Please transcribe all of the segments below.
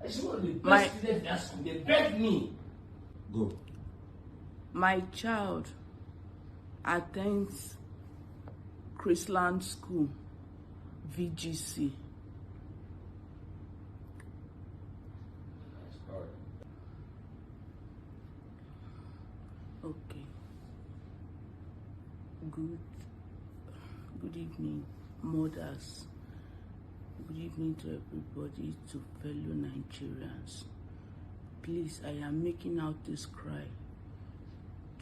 She's one of the best students in that school. They begged me. Go. My child attends Chrisland School, VGC. Okay. Good evening, mothers. Good evening to everybody, to fellow Nigerians. Please, I am making out this cry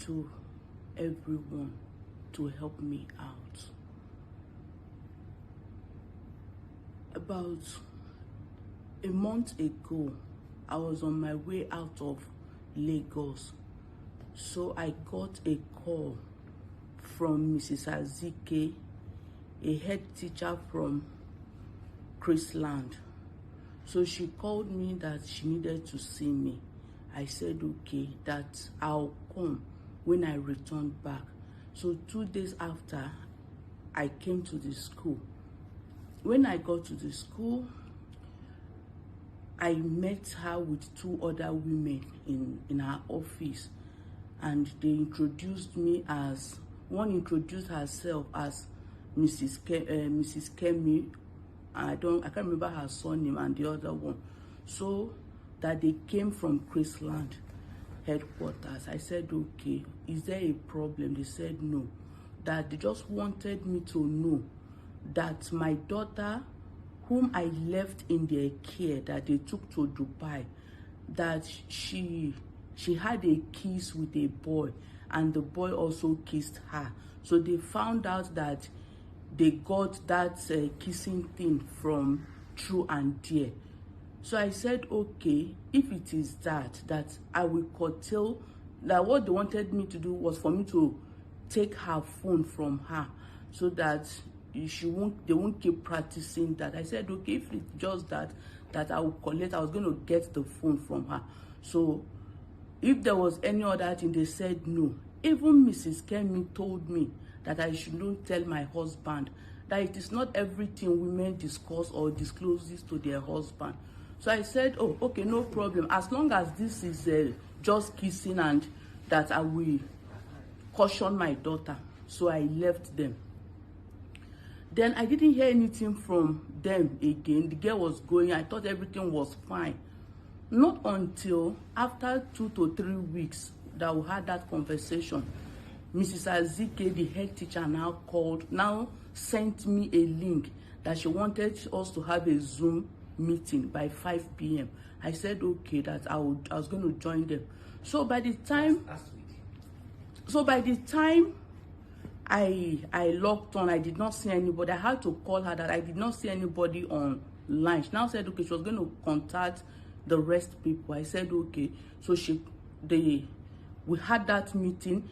to everyone to help me out. About a month ago, I was on my way out of Lagos. So I got a call from Mrs. Azike, a head teacher from Chrisland. So she called me that she needed to see me. I said, okay, that I'll come when I return back. So 2 days after, I came to the school. When I got to the school, I met her with 2 other women in her office. And they introduced me as, one introduced herself as Mrs. Kemi. I can't remember her surname, and the other one. So that they came from Chrisland headquarters. I said, okay, is there a problem? They said no. That they just wanted me to know that my daughter, whom I left in their care, that they took to Dubai, that she had a kiss with a boy, and the boy also kissed her. So they found out that they got that kissing thing from True and Dear. So I said, okay, if it is that I will curtail, that what they wanted me to do was for me to take her phone from her, so that they won't keep practicing that. I said, okay, if it's just that I will collect, I was going to get the phone from her. So if there was any other thing, they said no. Even Mrs. Kemi told me that I should not tell my husband, that it is not everything women discuss or disclose this to their husband. So I said, oh, okay, no problem. As long as this is just kissing, and that I will caution my daughter. So I left them. Then I didn't hear anything from them again. The girl was going. I thought everything was fine. Not until after 2 to 3 weeks that we had that conversation, Mrs. Azike, the head teacher, now sent me a link that she wanted us to have a Zoom meeting by 5 p.m. I said, okay, that I was going to join them. So by the time I logged on, I did not see anybody. I had to call her that I did not see anybody online. She now said, okay, she was going to contact the rest people. I said, okay. So we had that meeting.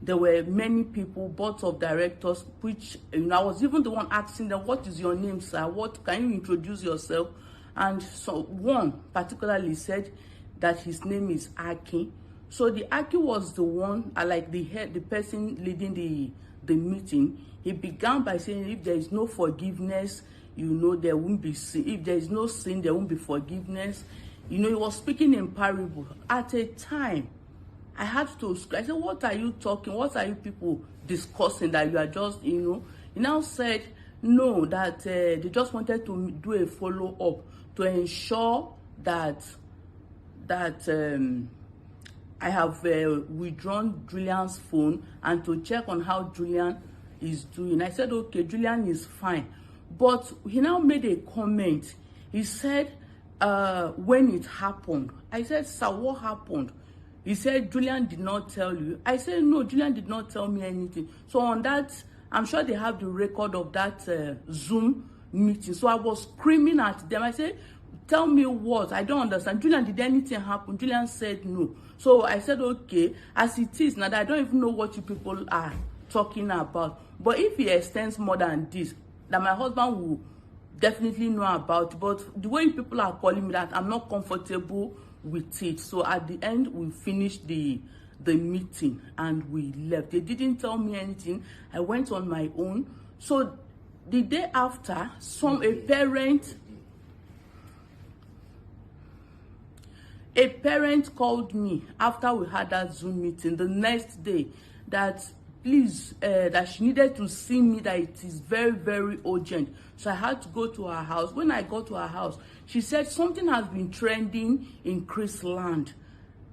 There were many people, boards of directors, which I was even the one asking them, what is your name, sir? What can you introduce yourself? And so one particularly said that his name is Aki. So the Aki was the one, like the person leading the meeting. He began by saying, if there is no forgiveness, there won't be sin. If there is no sin, there won't be forgiveness. He was speaking in parable. At a time, I had to scream. I said, what are you talking? What are you people discussing that you are just, He now said, no, that they just wanted to do a follow-up to ensure that I have withdrawn Julian's phone, and to check on how Julian is doing. I said, okay, Julian is fine. But he now made a comment. He said, when it happened, I said, sir, what happened? He said, Julian did not tell you. I said, no, Julian did not tell me anything. So on that, I'm sure they have the record of that Zoom meeting. So I was screaming at them. I said, tell me what? I don't understand. Julian, did anything happen? Julian said no. So I said, okay, as it is now, that I don't even know what you people are talking about. But if he extends more than this, that my husband will definitely know about. But the way you people are calling me that, I'm not comfortable with it. So at the end, we finished the meeting and we left. They didn't tell me anything. I went on my own. So the day after, a parent A parent called me after we had that Zoom meeting the next day that please, that she needed to see me, that it is very, very urgent. So I had to go to her house. When I got to her house, she said something has been trending in Chrisland,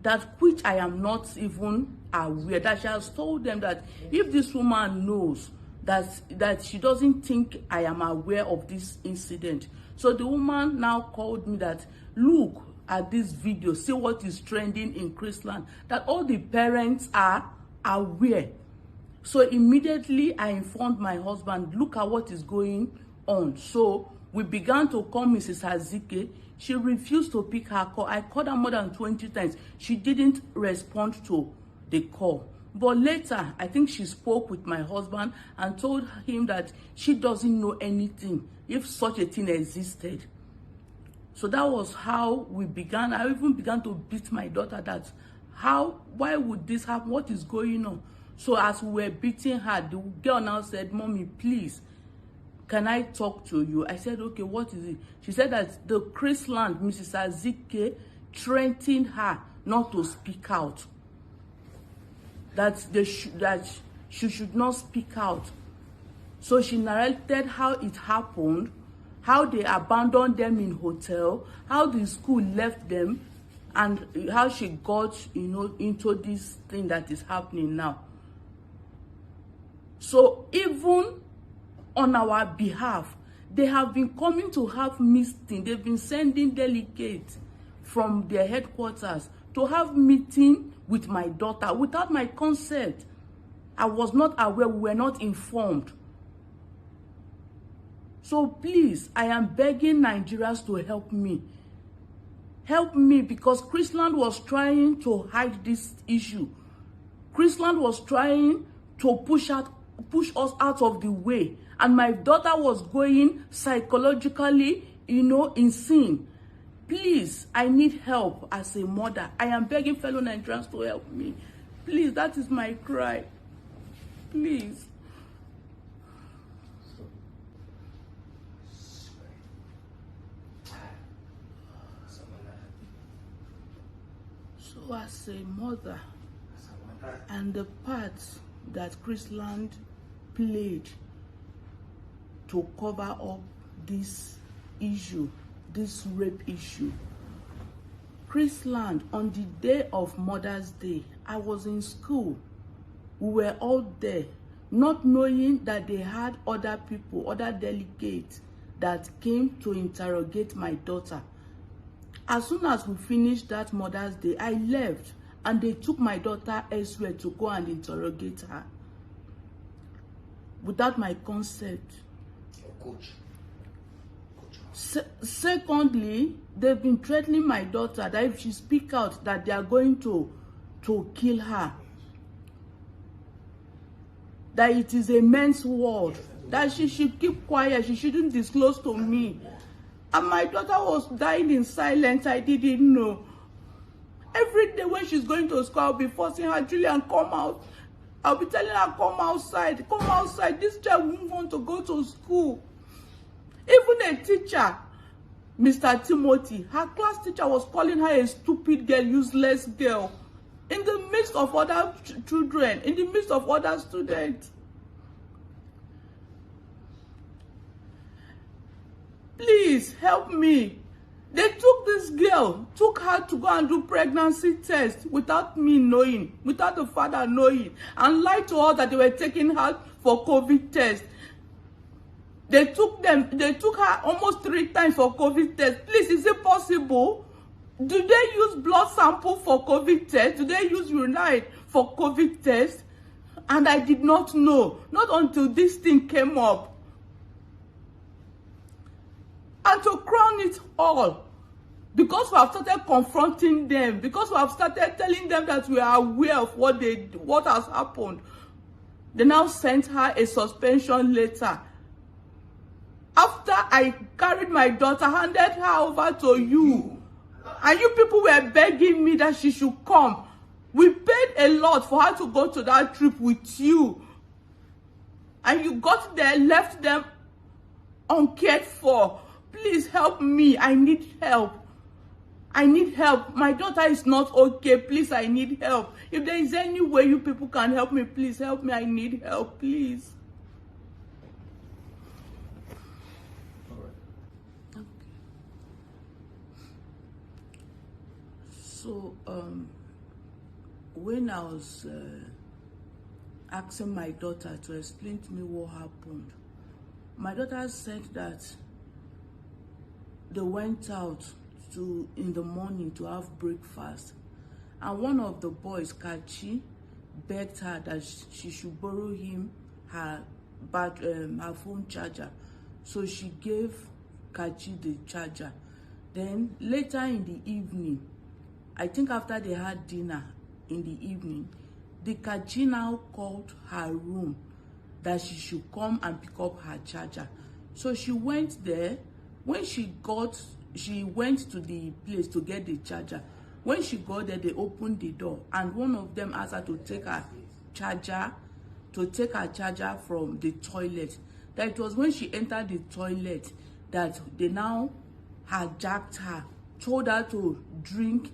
that which I am not even aware, that she has told them that if this woman knows that she doesn't think I am aware of this incident. So the woman now called me that, look at this video, see what is trending in Chrisland, that all the parents are aware. So immediately I informed my husband, look at what is going on. So we began to call Mrs. Azike. She refused to pick her call. I called her more than 20 times. She didn't respond to the call. But later, I think she spoke with my husband and told him that she doesn't know anything if such a thing existed. So that was how we began. I even began to beat my daughter that, why would this happen? What is going on? So as we were beating her, the girl now said, Mommy, please, can I talk to you? I said, okay, what is it? She said that the Chrisland, Mrs. Azike, threatened her not to speak out. That she should not speak out. So she narrated how it happened, how they abandoned them in hotel, how the school left them, and how she got, into this thing that is happening now. So even on our behalf, they have been coming to have meeting. They've been sending delegates from their headquarters to have meeting with my daughter without my consent. I was not aware, we were not informed. So please, I am begging Nigerians to help me. Help me, because Chrisland was trying to hide this issue. Chrisland was trying to push us out of the way. And my daughter was going psychologically, insane. Please, I need help as a mother. I am begging fellow Nigerians to help me. Please, that is my cry. Please. So as a mother, and the part that Chrisland played to cover up this issue, this rape issue. Chrisland, on the day of Mother's Day, I was in school. We were all there, not knowing that they had other people, other delegates that came to interrogate my daughter. As soon as we finished that Mother's Day, I left, and they took my daughter elsewhere to go and interrogate her without my consent. Coach. Secondly, they've been threatening my daughter that if she speaks out, that they are going to kill her. That it is a men's world. That she should keep quiet. She shouldn't disclose to me. And my daughter was dying in silence. I didn't know. Every day when she's going to school, I'll be forcing her, Julian, come out. I'll be telling her, come outside. Come outside. This child won't want to go to school. Even a teacher, Mr. Timothy, her class teacher was calling her a stupid girl, useless girl, in the midst of other children, in the midst of other students. Please help me. They took this girl, took her to go and do pregnancy test without me knowing, without the father knowing, and lied to her that they were taking her for COVID test. They took her almost 3 times for COVID test. Please, is it possible? Do they use blood sample for COVID test? Do they use urine for COVID test? And I did not know, not until this thing came up. And to crown it all, because we have started confronting them, because we have started telling them that we are aware of what has happened, they now sent her a suspension letter. After I carried my daughter, handed her over to you, and you people were begging me that she should come. We paid a lot for her to go to that trip with you. And you got there, left them uncared for. Please help me. I need help. I need help. My daughter is not okay. Please, I need help. If there is any way you people can help me, please help me. I need help, please. All right. Okay. So, when I was asking my daughter to explain to me what happened, my daughter said that they went out in the morning to have breakfast, and one of the boys, Kachi, begged her that she should borrow him her phone charger. So she gave Kachi the charger. Then later in the evening, I think after they had dinner in the evening, the Kachi now called her room that she should come and pick up her charger. So she went there. When she went to the place to get the charger. When she got there, they opened the door, and one of them asked her to take her charger from the toilet. That it was when she entered the toilet that they now hijacked her, told her to drink,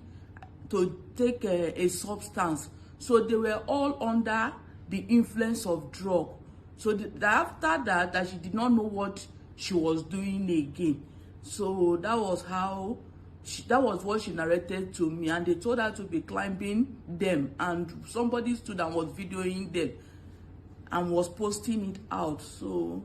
to take a substance. So they were all under the influence of drug. So after that she did not know what she was doing again. So that was what she narrated to me, and they told her to be climbing them, and somebody stood and was videoing them and was posting it out. So